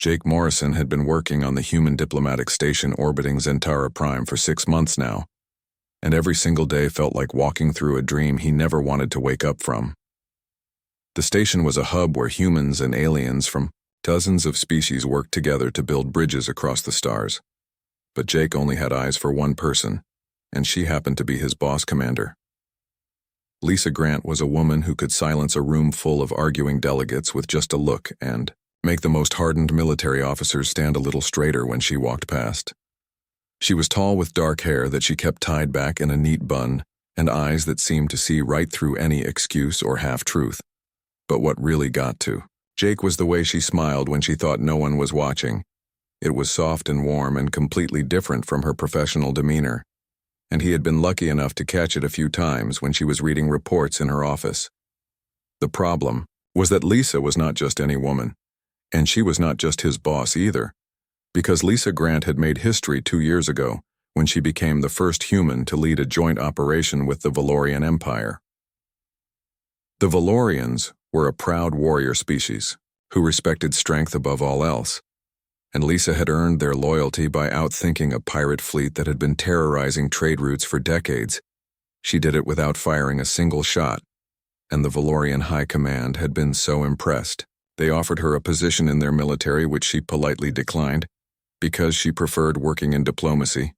Jake Morrison had been working on the human diplomatic station orbiting Zentara Prime for 6 months now, and every single day felt like walking through a dream he never wanted to wake up from. The station was a hub where humans and aliens from dozens of species worked together to build bridges across the stars. But Jake only had eyes for one person, and she happened to be his boss commander. Lisa Grant was a woman who could silence a room full of arguing delegates with just a look and make the most hardened military officers stand a little straighter when she walked past. She was tall with dark hair that she kept tied back in a neat bun and eyes that seemed to see right through any excuse or half-truth. But what really got to Jake was the way she smiled when she thought no one was watching. It was soft and warm and completely different from her professional demeanor, and he had been lucky enough to catch it a few times when she was reading reports in her office. The problem was that Lisa was not just any woman, and she was not just his boss either, because Lisa Grant had made history 2 years ago when she became the first human to lead a joint operation with the Valorian Empire. The Valorians were a proud warrior species who respected strength above all else, and Lisa had earned their loyalty by outthinking a pirate fleet that had been terrorizing trade routes for decades. She did it without firing a single shot, and the Valorian High Command had been so impressed. They offered her a position in their military which she politely declined, because she preferred working in diplomacy.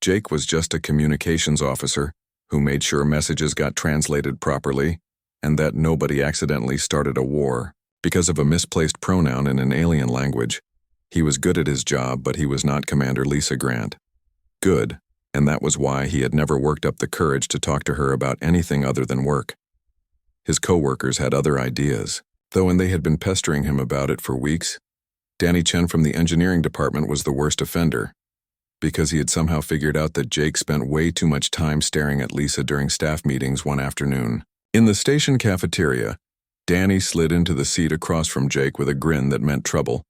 Jake was just a communications officer who made sure messages got translated properly and that nobody accidentally started a war because of a misplaced pronoun in an alien language. He was good at his job, but he was not Commander Lisa Grant. Good, and that was why he had never worked up the courage to talk to her about anything other than work. His coworkers had other ideas, though, and they had been pestering him about it for weeks. Danny Chen from the engineering department was the worst offender, because he had somehow figured out that Jake spent way too much time staring at Lisa during staff meetings one afternoon. In the station cafeteria, Danny slid into the seat across from Jake with a grin that meant trouble.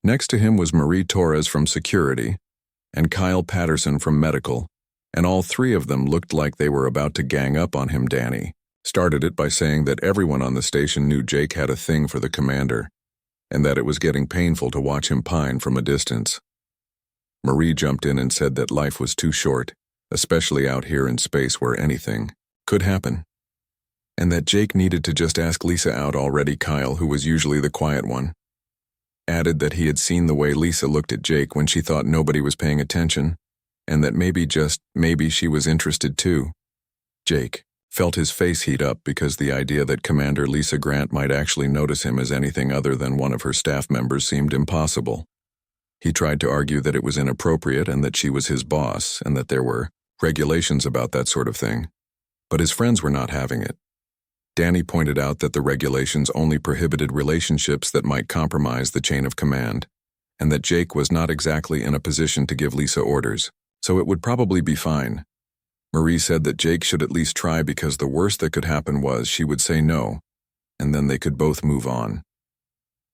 Next to him was Marie Torres from security and Kyle Patterson from medical, and all three of them looked like they were about to gang up on him. Danny started it by saying that everyone on the station knew Jake had a thing for the commander, and that it was getting painful to watch him pine from a distance. Marie jumped in and said that life was too short, especially out here in space where anything could happen, and that Jake needed to just ask Lisa out already. Kyle, who was usually the quiet one, added that he had seen the way Lisa looked at Jake when she thought nobody was paying attention, and that maybe, just maybe, she was interested too. Jake felt his face heat up because the idea that Commander Lisa Grant might actually notice him as anything other than one of her staff members seemed impossible. He tried to argue that it was inappropriate and that she was his boss and that there were regulations about that sort of thing, but his friends were not having it. Danny pointed out that the regulations only prohibited relationships that might compromise the chain of command, and that Jake was not exactly in a position to give Lisa orders, so it would probably be fine. Marie said that Jake should at least try because the worst that could happen was she would say no, and then they could both move on.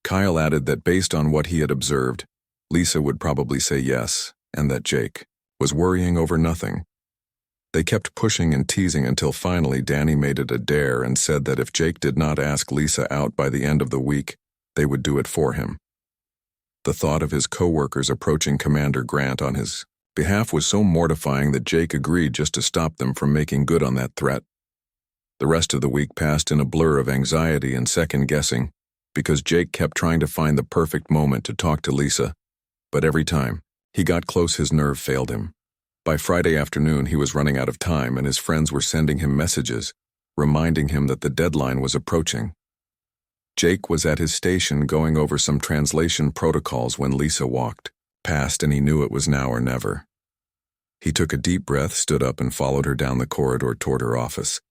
Kyle added that based on what he had observed, Lisa would probably say yes, and that Jake was worrying over nothing. They kept pushing and teasing until finally Danny made it a dare and said that if Jake did not ask Lisa out by the end of the week, they would do it for him. The thought of his coworkers approaching Commander Grant on his behalf was so mortifying that Jake agreed just to stop them from making good on that threat. The rest of the week passed in a blur of anxiety and second-guessing because Jake kept trying to find the perfect moment to talk to Lisa, but every time he got close his nerve failed him. By Friday afternoon he was running out of time and his friends were sending him messages, reminding him that the deadline was approaching. Jake was at his station going over some translation protocols when Lisa walked past and he knew it was now or never. He took a deep breath, stood up and followed her down the corridor toward her office,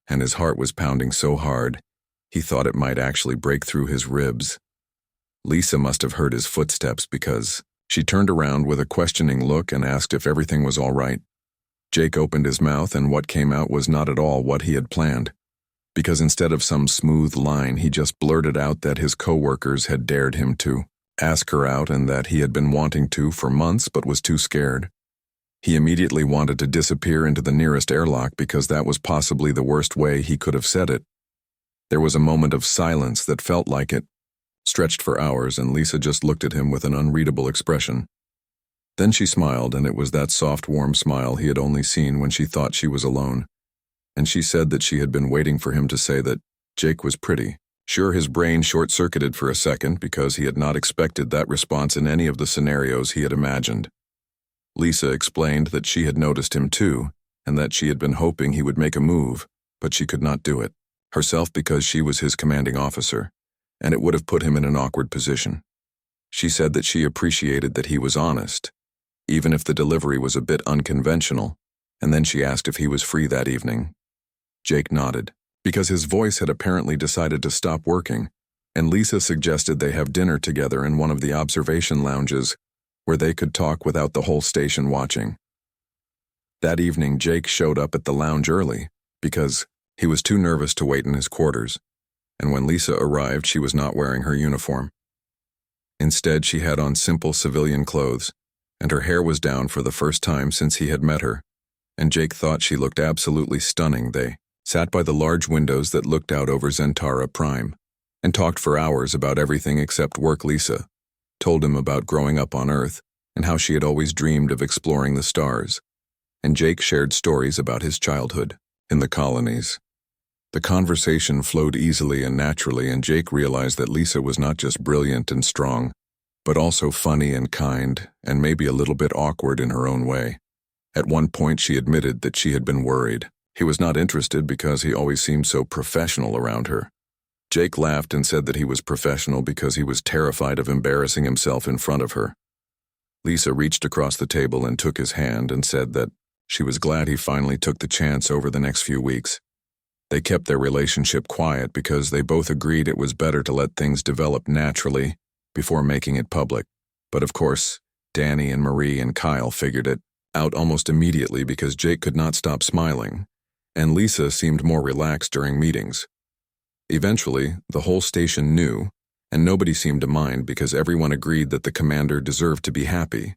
and his heart was pounding so hard he thought it might actually break through his ribs. Lisa must have heard his footsteps because she turned around with a questioning look and asked if everything was all right. Jake opened his mouth and what came out was not at all what he had planned, because instead of some smooth line he just blurted out that his coworkers had dared him to ask her out and that he had been wanting to for months but was too scared. He immediately wanted to disappear into the nearest airlock because that was possibly the worst way he could have said it. There was a moment of silence that felt like it stretched for hours, and Lisa just looked at him with an unreadable expression. Then she smiled, and it was that soft, warm smile he had only seen when she thought she was alone. And she said that she had been waiting for him to say that Jake was pretty. Sure, his brain short-circuited for a second because he had not expected that response in any of the scenarios he had imagined. Lisa explained that she had noticed him too, and that she had been hoping he would make a move, but she could not do it herself because she was his commanding officer, and it would have put him in an awkward position. She said that she appreciated that he was honest, even if the delivery was a bit unconventional, and then she asked if he was free that evening. Jake nodded, because his voice had apparently decided to stop working, and Lisa suggested they have dinner together in one of the observation lounges where they could talk without the whole station watching. That evening, Jake showed up at the lounge early because he was too nervous to wait in his quarters, and when Lisa arrived, she was not wearing her uniform. Instead, she had on simple civilian clothes, and her hair was down for the first time since he had met her, and Jake thought she looked absolutely stunning. They sat by the large windows that looked out over Zentara Prime, and talked for hours about everything except work. Lisa told him about growing up on Earth and how she had always dreamed of exploring the stars, and Jake shared stories about his childhood in the colonies. The conversation flowed easily and naturally, and Jake realized that Lisa was not just brilliant and strong, but also funny and kind, and maybe a little bit awkward in her own way. At one point, she admitted that she had been worried he was not interested because he always seemed so professional around her. Jake laughed and said that he was professional because he was terrified of embarrassing himself in front of her. Lisa reached across the table and took his hand and said that she was glad he finally took the chance over the next few weeks. They kept their relationship quiet because they both agreed it was better to let things develop naturally before making it public. But of course, Danny and Marie and Kyle figured it out almost immediately because Jake could not stop smiling, and Lisa seemed more relaxed during meetings. Eventually, the whole station knew, and nobody seemed to mind because everyone agreed that the commander deserved to be happy.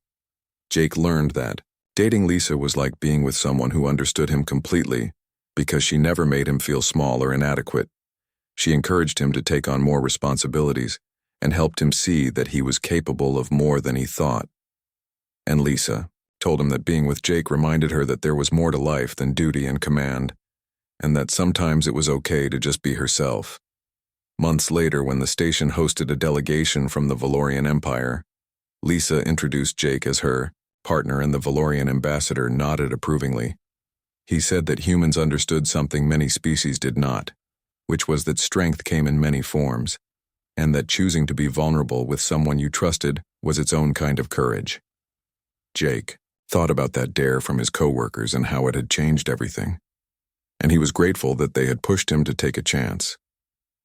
Jake learned that dating Lisa was like being with someone who understood him completely because she never made him feel small or inadequate. She encouraged him to take on more responsibilities and helped him see that he was capable of more than he thought. And Lisa told him that being with Jake reminded her that there was more to life than duty and command, and that sometimes it was okay to just be herself. Months later, when the station hosted a delegation from the Valorian Empire, Lisa introduced Jake as her partner, and the Valorian ambassador nodded approvingly. He said that humans understood something many species did not, which was that strength came in many forms, and that choosing to be vulnerable with someone you trusted was its own kind of courage. Jake thought about that dare from his coworkers and how it had changed everything, and he was grateful that they had pushed him to take a chance,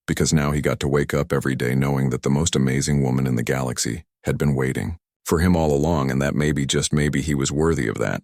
because now he got to wake up every day knowing that the most amazing woman in the galaxy had been waiting for him all along, and that maybe, just maybe, he was worthy of that.